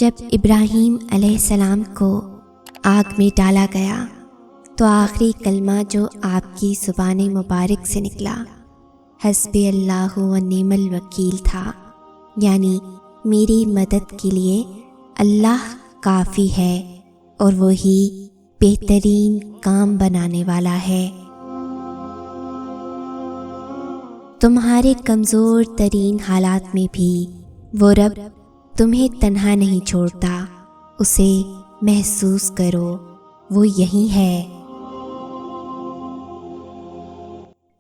جب ابراہیم علیہ السلام کو آگ میں ڈالا گیا تو آخری کلمہ جو آپ کی زبان مبارک سے نکلا حسبی اللہ و نعم الوکیل تھا، یعنی میری مدد کے لیے اللہ کافی ہے اور وہی بہترین کام بنانے والا ہے۔ تمہارے کمزور ترین حالات میں بھی وہ رب تمہیں تنہا نہیں چھوڑتا، اسے محسوس کرو، وہ یہی ہے۔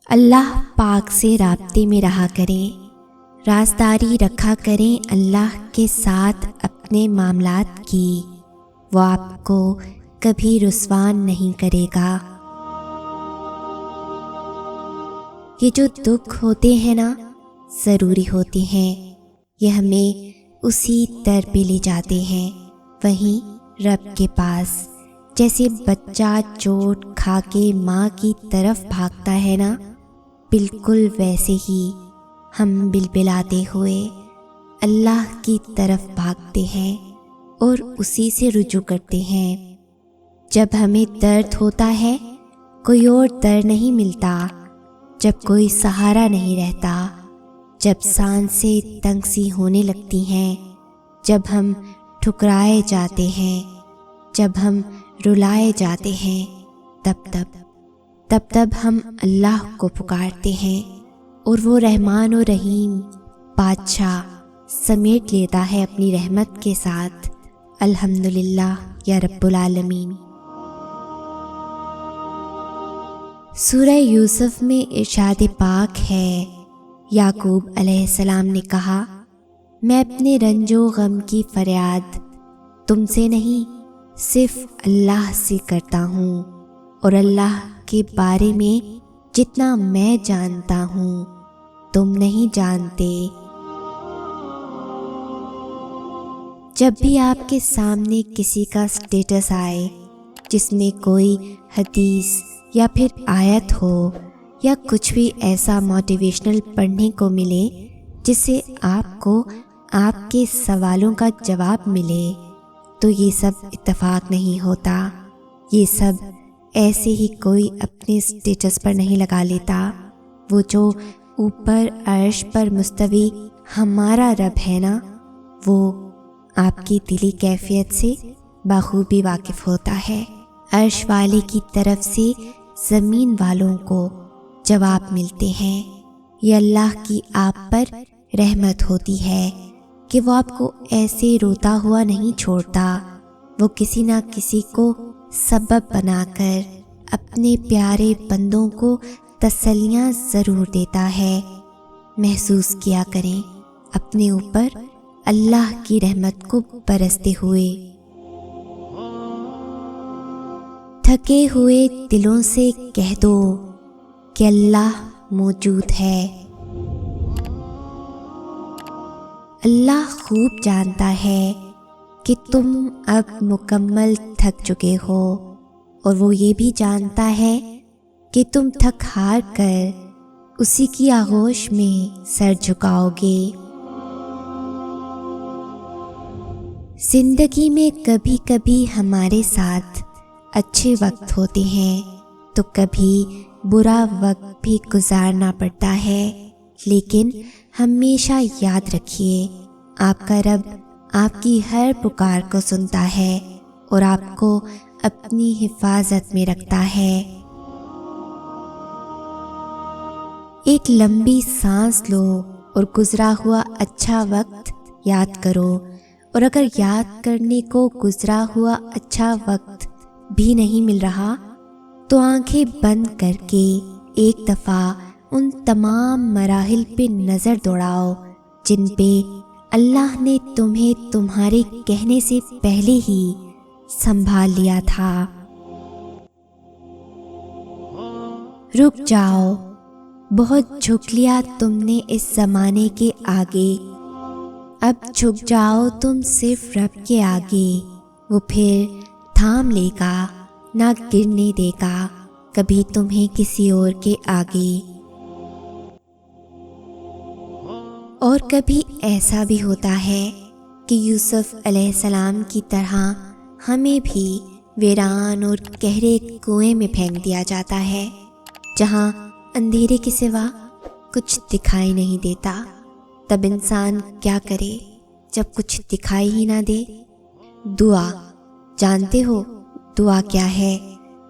اللہ پاک سے رابطے میں رہا کریں، رازداری رکھا کریں اللہ کے ساتھ اپنے معاملات کی، وہ آپ کو کبھی رسوا نہیں کرے گا۔ یہ جو دکھ ہوتے ہیں نا، ضروری ہوتے ہیں، یہ ہمیں اسی در پہ لے جاتے ہیں، وہیں رب کے پاس۔ جیسے بچہ چوٹ کھا کے ماں کی طرف بھاگتا ہے نا، بالکل ویسے ہی ہم بلبلاتے ہوئے اللہ کی طرف بھاگتے ہیں اور اسی سے رجوع کرتے ہیں۔ جب ہمیں درد ہوتا ہے کوئی اور در نہیں ملتا، جب کوئی سہارا نہیں رہتا، جب سانسیں تنگ سی ہونے لگتی ہیں، جب ہم ٹھکرائے جاتے ہیں، جب ہم رلائے جاتے ہیں، تب ہم اللہ کو پکارتے ہیں اور وہ رحمان و رحیم بادشاہ سمیٹ لیتا ہے اپنی رحمت کے ساتھ۔ الحمدللہ یا رب العالمین۔ سورہ یوسف میں ارشاد پاک ہے، یعقوب علیہ السلام نے کہا، میں اپنے رنج و غم کی فریاد تم سے نہیں صرف اللہ سے کرتا ہوں، اور اللہ کے بارے میں جتنا میں جانتا ہوں تم نہیں جانتے۔ جب بھی آپ کے سامنے کسی کا سٹیٹس آئے جس میں کوئی حدیث یا پھر آیت ہو یا کچھ بھی ایسا موٹیویشنل پڑھنے کو ملے جس سے آپ کو آپ کے سوالوں کا جواب ملے، تو یہ سب اتفاق نہیں ہوتا، یہ سب ایسے ہی کوئی اپنے سٹیٹس پر نہیں لگا لیتا۔ وہ جو اوپر عرش پر مستوی ہمارا رب ہے نا، وہ آپ کی دلی کیفیت سے بخوبی واقف ہوتا ہے۔ عرش والے کی طرف سے زمین والوں کو جواب ملتے ہیں۔ یہ اللہ کی آپ پر رحمت ہوتی ہے کہ وہ آپ کو ایسے روتا ہوا نہیں چھوڑتا، وہ کسی نہ کسی کو سبب بنا کر اپنے پیارے بندوں کو تسلیاں ضرور دیتا ہے۔ محسوس کیا کریں اپنے اوپر اللہ کی رحمت کو برستے ہوئے۔ تھکے ہوئے دلوں سے کہہ دو کہ اللہ موجود ہے۔ اللہ خوب جانتا ہے کہ تم اب مکمل تھک چکے ہو، اور وہ یہ بھی جانتا ہے کہ تم تھک ہار کر اسی کی آغوش میں سر جھکاؤ گے۔ زندگی میں کبھی کبھی ہمارے ساتھ اچھے وقت ہوتے ہیں تو کبھی برا وقت بھی گزارنا پڑتا ہے، لیکن ہمیشہ یاد رکھیے آپ کا رب آپ کی ہر پکار کو سنتا ہے اور آپ کو اپنی حفاظت میں رکھتا ہے۔ ایک لمبی سانس لو اور گزرا ہوا اچھا وقت یاد کرو، اور اگر یاد کرنے کو گزرا ہوا اچھا وقت بھی نہیں مل رہا تو آنکھیں بند کر کے ایک دفعہ ان تمام مراحل پہ نظر دوڑاؤ جن پہ اللہ نے تمہیں تمہارے کہنے سے پہلے ہی سنبھال لیا تھا۔ رک جاؤ، بہت جھک لیا تم نے اس زمانے کے آگے، اب جھک جاؤ تم صرف رب کے آگے، وہ پھر تھام لے گا، نہ گرنے دے گا کبھی تمہیں کسی اور کے آگے۔ اور کبھی ایسا بھی ہوتا ہے کہ یوسف علیہ السلام کی طرح ہمیں بھی ویران اور گہرے کنویں میں پھینک دیا جاتا ہے، جہاں اندھیرے کے سوا کچھ دکھائی نہیں دیتا۔ تب انسان کیا کرے جب کچھ دکھائی ہی نہ دے؟ دعا۔ جانتے ہو دعا کیا ہے؟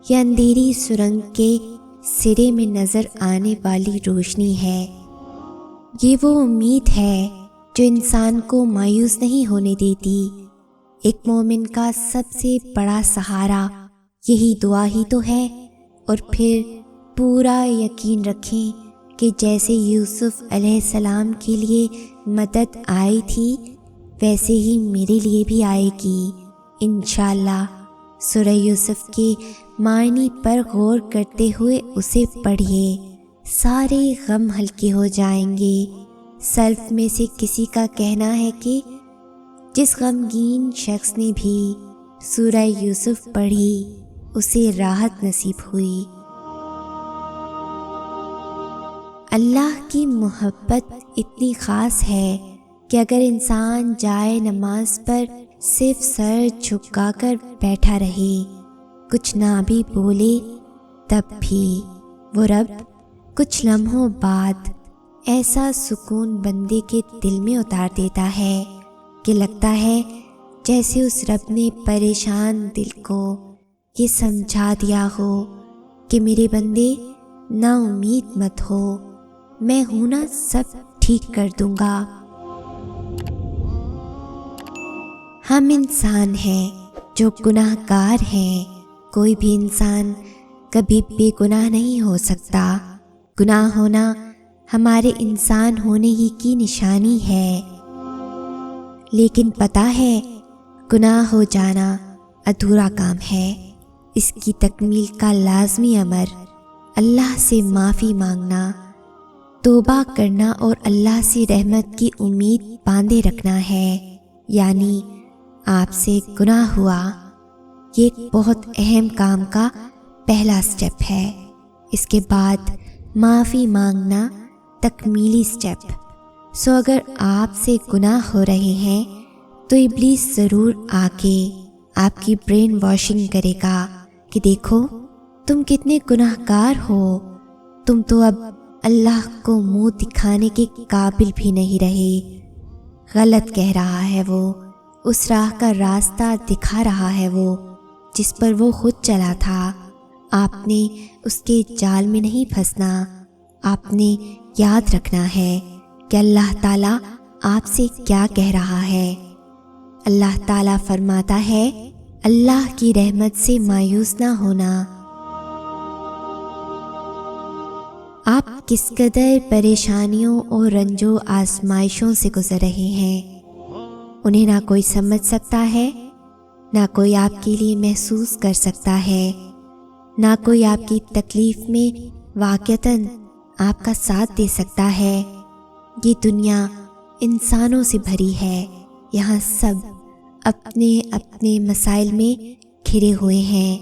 یہ اندھیری سرنگ کے سرے میں نظر آنے والی روشنی ہے۔ یہ وہ امید ہے جو انسان کو مایوس نہیں ہونے دیتی۔ ایک مومن کا سب سے بڑا سہارا یہی دعا ہی تو ہے۔ اور پھر پورا یقین رکھیں کہ جیسے یوسف علیہ السلام کے لیے مدد آئی تھی ویسے ہی میرے لیے بھی آئے گی انشاءاللہ۔ سورہ یوسف کے معنی پر غور کرتے ہوئے اسے پڑھیے، سارے غم ہلکے ہو جائیں گے۔ سلف میں سے کسی کا کہنا ہے کہ جس غمگین شخص نے بھی سورہ یوسف پڑھی اسے راحت نصیب ہوئی۔ اللہ کی محبت اتنی خاص ہے کہ اگر انسان جائے نماز پر صرف سر جھکا کر بیٹھا رہے، کچھ نہ بھی بولے، تب بھی وہ رب کچھ لمحوں بعد ایسا سکون بندے کے دل میں اتار دیتا ہے کہ لگتا ہے جیسے اس رب نے پریشان دل کو یہ سمجھا دیا ہو کہ میرے بندے نا امید مت ہو، میں ہوں نا، سب ٹھیک کر دوں گا۔ ہم انسان ہیں جو گناہ گار ہیں، کوئی بھی انسان کبھی بے گناہ نہیں ہو سکتا۔ گناہ ہونا ہمارے انسان ہونے ہی کی نشانی ہے، لیکن پتہ ہے گناہ ہو جانا ادھورا کام ہے۔ اس کی تکمیل کا لازمی امر اللہ سے معافی مانگنا، توبہ کرنا اور اللہ سے رحمت کی امید باندھے رکھنا ہے۔ یعنی آپ سے گناہ ہوا، یہ ایک بہت اہم کام کا پہلا سٹیپ ہے۔ اس کے بعد معافی مانگنا تکمیلی سٹیپ۔ سو اگر آپ سے گناہ ہو رہے ہیں تو ابلیس ضرور آ کے آپ کی برین واشنگ کرے گا کہ دیکھو تم کتنے گناہ گار ہو، تم تو اب اللہ کو منہ دکھانے کے قابل بھی نہیں رہے۔ غلط کہہ رہا ہے وہ، اس راہ کا راستہ دکھا رہا ہے وہ جس پر وہ خود چلا تھا۔ آپ نے اس کے جال میں نہیں پھنسنا۔ آپ نے یاد رکھنا ہے کہ اللہ تعالیٰ آپ سے کیا کہہ رہا ہے۔ اللہ تعالیٰ فرماتا ہے اللہ کی رحمت سے مایوس نہ ہونا۔ آپ کس قدر پریشانیوں اور رنج و آزمائشوں سے گزر رہے ہیں، انہیں نہ کوئی سمجھ سکتا ہے، نہ کوئی آپ کے لیے محسوس کر سکتا ہے، نہ کوئی آپ کی تکلیف میں واقعتاً آپ کا ساتھ دے سکتا ہے۔ یہ دنیا انسانوں سے بھری ہے، یہاں سب اپنے اپنے مسائل میں گھرے ہوئے ہیں۔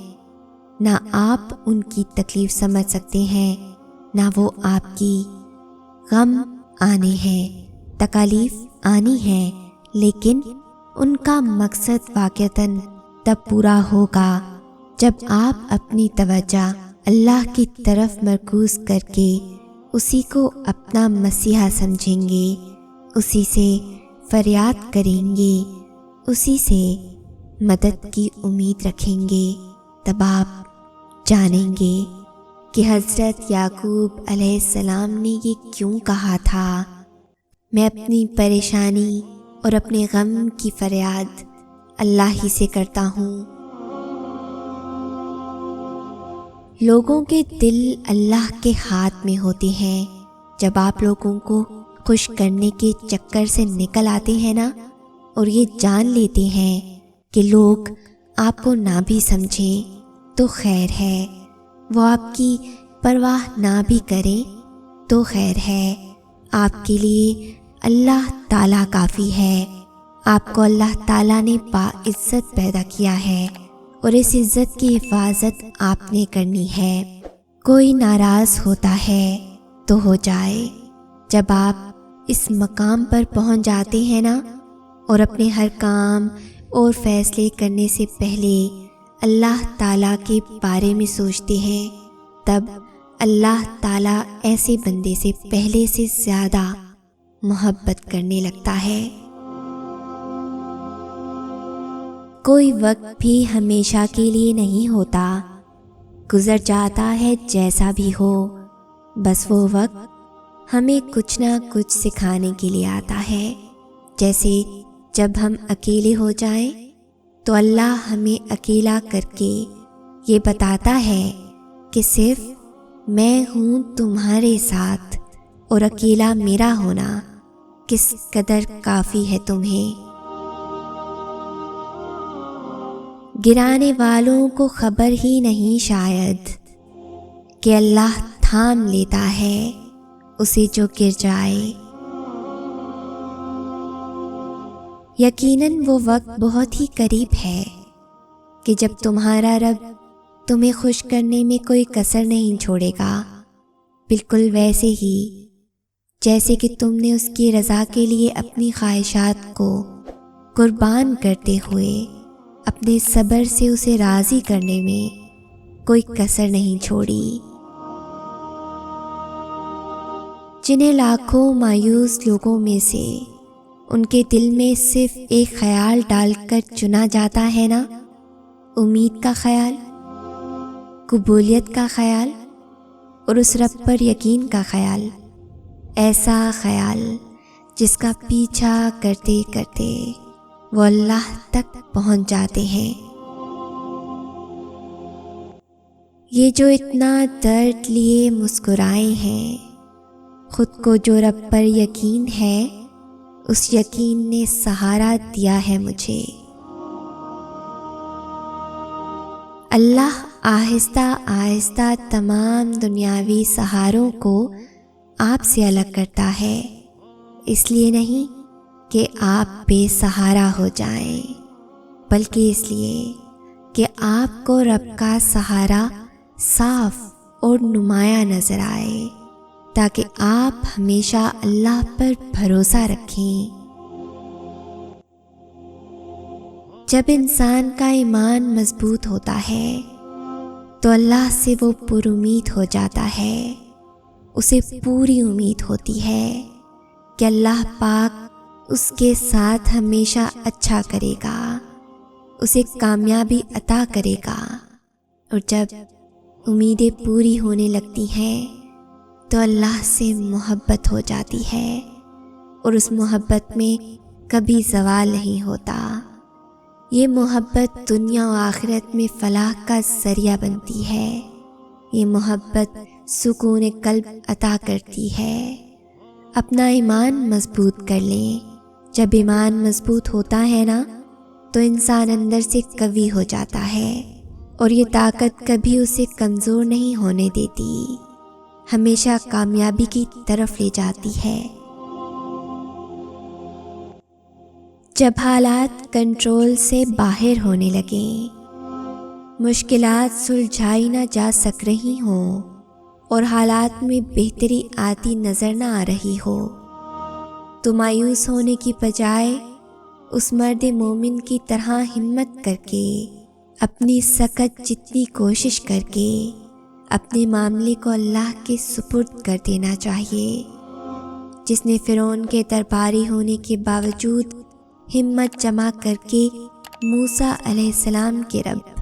نہ آپ ان کی تکلیف سمجھ سکتے ہیں، نہ وہ آپ کی۔ غم آنے ہیں، تکالیف آنی ہیں، لیکن ان کا مقصد واقعتاً تب پورا ہوگا جب آپ اپنی توجہ اللہ کی طرف مرکوز کر کے اسی کو اپنا مسیحا سمجھیں گے، اسی سے فریاد کریں گے، اسی سے مدد کی امید رکھیں گے۔ تب آپ جانیں گے کہ حضرت یعقوب علیہ السلام نے یہ کیوں کہا تھا، میں اپنی پریشانی اور اپنے غم کی فریاد اللہ ہی سے کرتا ہوں۔ لوگوں کے دل اللہ کے ہاتھ میں ہوتے ہیں۔ جب آپ لوگوں کو خوش کرنے کے چکر سے نکل آتے ہیں نا، اور یہ جان لیتے ہیں کہ لوگ آپ کو نہ بھی سمجھیں تو خیر ہے، وہ آپ کی پرواہ نہ بھی کریں تو خیر ہے، آپ کے لیے اللہ تعالیٰ کافی ہے۔ آپ کو اللہ تعالیٰ نے باعزت پیدا کیا ہے اور اس عزت کی حفاظت آپ نے کرنی ہے۔ کوئی ناراض ہوتا ہے تو ہو جائے، جب آپ اس مقام پر پہنچ جاتے ہیں نا، اور اپنے ہر کام اور فیصلے کرنے سے پہلے اللہ تعالیٰ کے بارے میں سوچتے ہیں، تب اللہ تعالیٰ ایسے بندے سے پہلے سے زیادہ محبت کرنے لگتا ہے۔ کوئی وقت بھی ہمیشہ کے لیے نہیں ہوتا، گزر جاتا ہے جیسا بھی ہو، بس وہ وقت ہمیں کچھ نہ کچھ سکھانے کے لیے آتا ہے۔ جیسے جب ہم اکیلے ہو جائیں تو اللہ ہمیں اکیلا کر کے یہ بتاتا ہے کہ صرف میں ہوں تمہارے ساتھ، اور اکیلا میرا ہونا کس قدر کافی ہے تمہیں۔ گرانے والوں کو خبر ہی نہیں شاید کہ اللہ تھام لیتا ہے اسے جو گر جائے۔ یقیناً وہ وقت بہت ہی قریب ہے کہ جب تمہارا رب تمہیں خوش کرنے میں کوئی کسر نہیں چھوڑے گا، بالکل ویسے ہی جیسے کہ تم نے اس کی رضا کے لیے اپنی خواہشات کو قربان کرتے ہوئے اپنے صبر سے اسے راضی کرنے میں کوئی کسر نہیں چھوڑی۔ جنہیں لاکھوں مایوس لوگوں میں سے ان کے دل میں صرف ایک خیال ڈال کر چنا جاتا ہے نا، امید کا خیال، قبولیت کا خیال اور اس رب پر یقین کا خیال، ایسا خیال جس کا پیچھا کرتے کرتے وہ اللہ تک پہنچ جاتے ہیں۔ یہ جو اتنا درد لیے مسکرائے ہیں، خود کو جو رب پر یقین ہے اس یقین نے سہارا دیا ہے مجھے۔ اللہ آہستہ آہستہ تمام دنیاوی سہاروں کو آپ سے الگ کرتا ہے، اس لیے نہیں کہ آپ بے سہارا ہو جائیں، بلکہ اس لیے کہ آپ کو رب کا سہارا صاف اور نمایاں نظر آئے، تاکہ آپ ہمیشہ اللہ پر بھروسہ رکھیں۔ جب انسان کا ایمان مضبوط ہوتا ہے تو اللہ سے وہ پر امید ہو جاتا ہے، اسے پوری امید ہوتی ہے کہ اللہ پاک اس کے ساتھ ہمیشہ اچھا کرے گا، اسے کامیابی عطا کرے گا۔ اور جب امیدیں پوری ہونے لگتی ہیں تو اللہ سے محبت ہو جاتی ہے، اور اس محبت میں کبھی زوال نہیں ہوتا۔ یہ محبت دنیا و آخرت میں فلاح کا ذریعہ بنتی ہے، یہ محبت سکون قلب عطا کرتی ہے۔ اپنا ایمان مضبوط کر لیں۔ جب ایمان مضبوط ہوتا ہے نا تو انسان اندر سے قوی ہو جاتا ہے، اور یہ طاقت کبھی اسے کمزور نہیں ہونے دیتی، ہمیشہ کامیابی کی طرف لے جاتی ہے۔ جب حالات کنٹرول سے باہر ہونے لگیں، مشکلات سلجھائی نہ جا سک رہی ہوں اور حالات میں بہتری آتی نظر نہ آ رہی ہو، تو مایوس ہونے کی بجائے اس مرد مومن کی طرح ہمت کر کے، اپنی سخت جتنی کوشش کر کے اپنے معاملے کو اللہ کے سپرد کر دینا چاہیے، جس نے فرعون کے درباری ہونے کے باوجود ہمت جمع کر کے موسیٰ علیہ السلام کے رب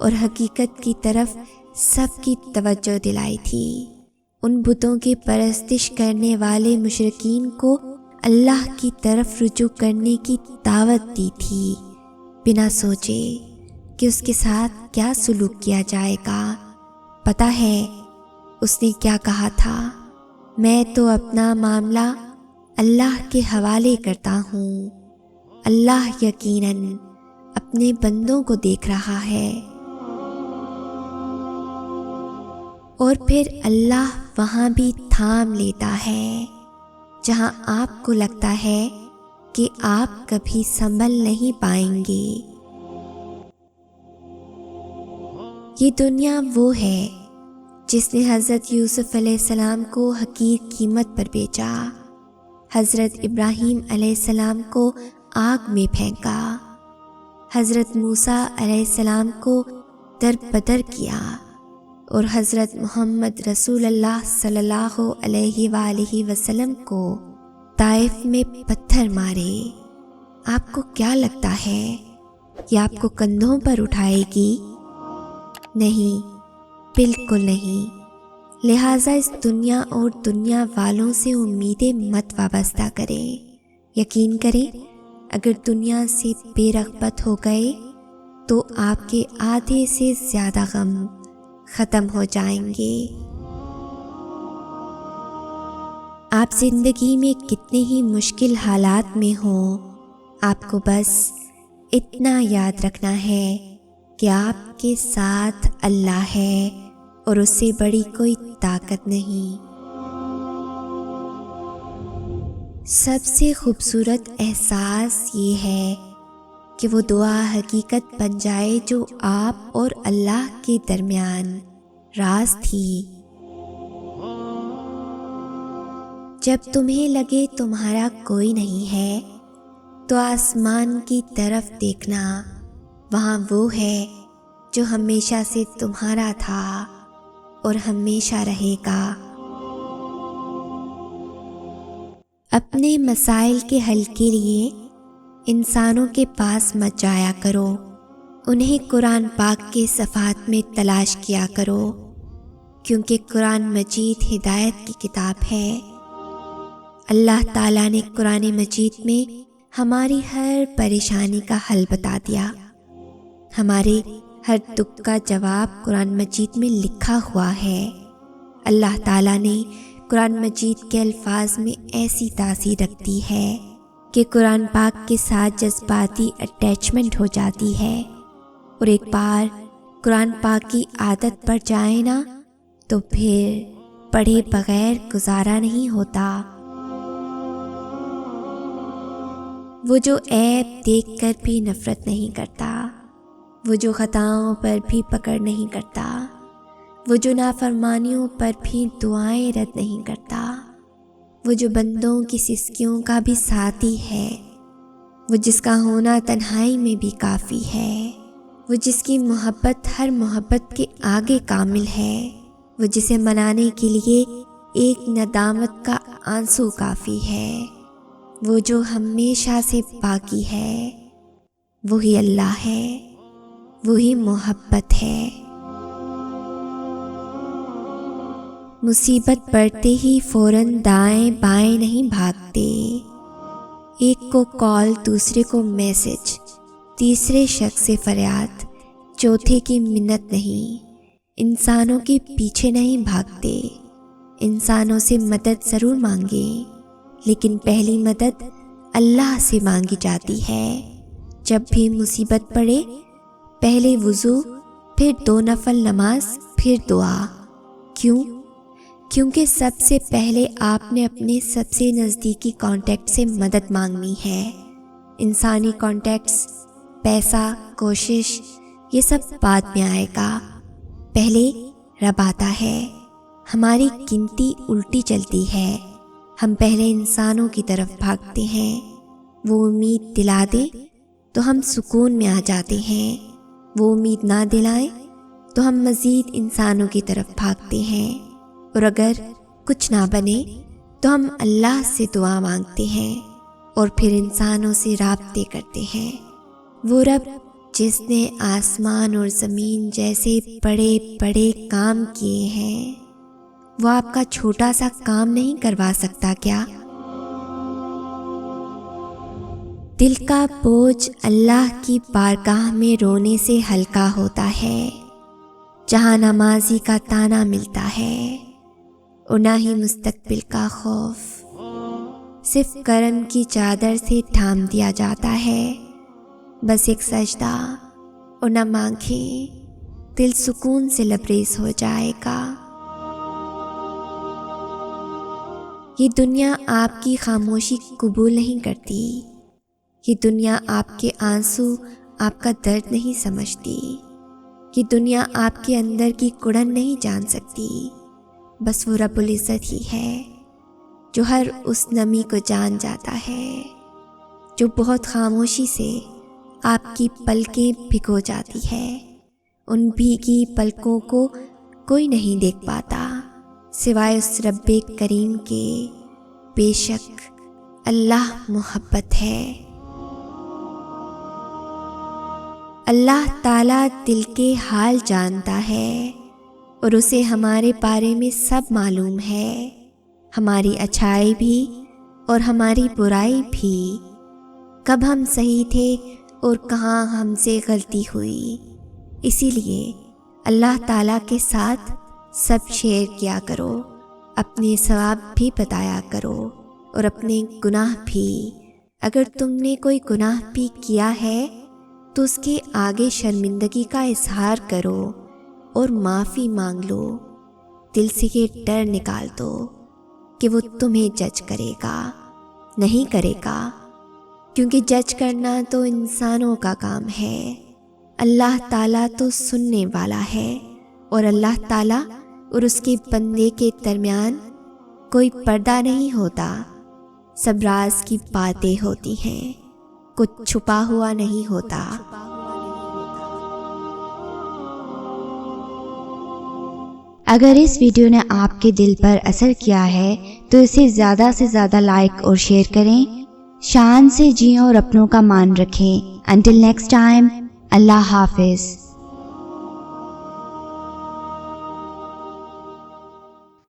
اور حقیقت کی طرف سب کی توجہ دلائی تھی۔ ان بتوں کی پرستش کرنے والے مشرکین کو اللہ کی طرف رجوع کرنے کی دعوت دی تھی، بنا سوچے کہ اس کے ساتھ کیا سلوک کیا جائے گا۔ پتہ ہے اس نے کیا کہا تھا؟ میں تو اپنا معاملہ اللہ کے حوالے کرتا ہوں، اللہ یقیناً اپنے بندوں کو دیکھ رہا ہے۔ اور پھر اللہ وہاں بھی تھام لیتا ہے جہاں آپ کو لگتا ہے کہ آپ کبھی سنبھل نہیں پائیں گے۔ یہ دنیا وہ ہے جس نے حضرت یوسف علیہ السلام کو حقیر قیمت پر بیچا، حضرت ابراہیم علیہ السلام کو آگ میں پھینکا، حضرت موسیٰ علیہ السلام کو در بدر کیا اور حضرت محمد رسول اللہ صلی اللہ علیہ وآلہ وسلم کو طائف میں پتھر مارے۔ آپ کو کیا لگتا ہے یہ آپ کو کندھوں پر اٹھائے گی؟ نہیں، بالکل نہیں۔ لہٰذا اس دنیا اور دنیا والوں سے امیدیں مت وابستہ کریں۔ یقین کریں اگر دنیا سے بے رغبت ہو گئے تو آپ کے آدھے سے زیادہ غم ختم ہو جائیں گے۔ آپ زندگی میں کتنے ہی مشکل حالات میں ہوں، آپ کو بس اتنا یاد رکھنا ہے کہ آپ کے ساتھ اللہ ہے اور اس سے بڑی کوئی طاقت نہیں۔ سب سے خوبصورت احساس یہ ہے کہ وہ دعا حقیقت بن جائے جو آپ اور اللہ کے درمیان راز تھی۔ جب تمہیں لگے تمہارا کوئی نہیں ہے تو آسمان کی طرف دیکھنا، وہاں وہ ہے جو ہمیشہ سے تمہارا تھا اور ہمیشہ رہے گا۔ اپنے مسائل کے حل کے لیے انسانوں کے پاس مت جایا کرو، انہیں قرآن پاک کے صفحات میں تلاش کیا کرو، کیونکہ قرآن مجید ہدایت کی کتاب ہے۔ اللہ تعالیٰ نے قرآن مجید میں ہماری ہر پریشانی کا حل بتا دیا، ہمارے ہر دکھ کا جواب قرآن مجید میں لکھا ہوا ہے۔ اللہ تعالیٰ نے قرآن مجید کے الفاظ میں ایسی تاثیر رکھ دی ہے کہ قرآن پاک کے ساتھ جذباتی اٹیچمنٹ ہو جاتی ہے، اور ایک بار قرآن پاک کی عادت پڑ جائے نا تو پھر پڑھے بغیر گزارا نہیں ہوتا۔ وہ جو عیب دیکھ کر بھی نفرت نہیں کرتا، وہ جو خطاؤں پر بھی پکڑ نہیں کرتا، وہ جو نافرمانیوں پر بھی دعائیں رد نہیں کرتا، وہ جو بندوں کی سسکیوں کا بھی ساتھی ہے، وہ جس کا ہونا تنہائی میں بھی کافی ہے، وہ جس کی محبت ہر محبت کے آگے کامل ہے، وہ جسے منانے کے لیے ایک ندامت کا آنسو کافی ہے، وہ جو ہمیشہ سے باقی ہے، وہی اللہ ہے، وہی محبت ہے۔ مصیبت پڑتے ہی فوراً دائیں بائیں نہیں بھاگتے، ایک کو کال، دوسرے کو میسج، تیسرے شخص سے فریاد، چوتھے کی منت نہیں۔ انسانوں کے پیچھے نہیں بھاگتے، انسانوں سے مدد ضرور مانگیں، لیکن پہلی مدد اللہ سے مانگی جاتی ہے۔ جب بھی مصیبت پڑے پہلے وضو، پھر 2 نفل نماز، پھر دعا۔ کیوں؟ کیونکہ سب سے پہلے آپ نے اپنے سب سے نزدیکی کانٹیکٹ سے مدد مانگنی ہے۔ انسانی کانٹیکٹس، پیسہ، کوشش، یہ سب بعد میں آئے گا، پہلے رب آتا ہے۔ ہماری گنتی الٹی چلتی ہے، ہم پہلے انسانوں کی طرف بھاگتے ہیں، وہ امید دلا دیں تو ہم سکون میں آ جاتے ہیں، وہ امید نہ دلائیں تو ہم مزید انسانوں کی طرف بھاگتے ہیں، اور اگر کچھ نہ بنے تو ہم اللہ سے دعا مانگتے ہیں اور پھر انسانوں سے رابطے کرتے ہیں۔ وہ رب جس نے آسمان اور زمین جیسے بڑے بڑے کام کیے ہیں، وہ آپ کا چھوٹا سا کام نہیں کروا سکتا کیا؟ دل کا بوجھ اللہ کی بارگاہ میں رونے سے ہلکا ہوتا ہے، جہاں نمازی کا تانا ملتا ہے اور نہ ہی مستقبل کا خوف، صرف کرم کی چادر سے ڈھانپ دیا جاتا ہے، بس ایک سجدہ اور نہ آنکھیں، دل سکون سے لبریز ہو جائے گا۔ یہ دنیا آپ کی خاموشی قبول نہیں کرتی، یہ دنیا آپ کے آنسو، آپ کا درد نہیں سمجھتی، یہ دنیا آپ کے اندر کی کڑن نہیں جان سکتی، بس وہ رب العزت ہی ہے جو ہر اس نمی کو جان جاتا ہے، جو بہت خاموشی سے آپ کی پلکیں بھگو جاتی ہے۔ ان بھیگی پلکوں کو کوئی نہیں دیکھ پاتا سوائے اس رب کریم کے۔ بے شک اللہ محبت ہے۔ اللہ تعالیٰ دل کے حال جانتا ہے اور اسے ہمارے بارے میں سب معلوم ہے، ہماری اچھائی بھی اور ہماری برائی بھی، کب ہم صحیح تھے اور کہاں ہم سے غلطی ہوئی۔ اسی لیے اللہ تعالیٰ کے ساتھ سب شیئر کیا کرو، اپنے ثواب بھی بتایا کرو اور اپنے گناہ بھی۔ اگر تم نے کوئی گناہ بھی کیا ہے تو اس کے آگے شرمندگی کا اظہار کرو اور معافی مانگ لو۔ دل سے یہ ڈر نکال دو کہ وہ تمہیں جج کرے گا، نہیں کرے گا، کیونکہ جج کرنا تو انسانوں کا کام ہے۔ اللہ تعالیٰ تو سننے والا ہے، اور اللہ تعالیٰ اور اس کے بندے کے درمیان کوئی پردہ نہیں ہوتا، سب راز کی باتیں ہوتی ہیں، کچھ چھپا ہوا نہیں ہوتا۔ اگر اس ویڈیو نے آپ کے دل پر اثر کیا ہے تو اسے زیادہ سے زیادہ لائک اور شیئر کریں۔ شان سے جئیں اور اپنوں کا مان رکھیں۔ انٹل نیکسٹ ٹائم، اللہ حافظ۔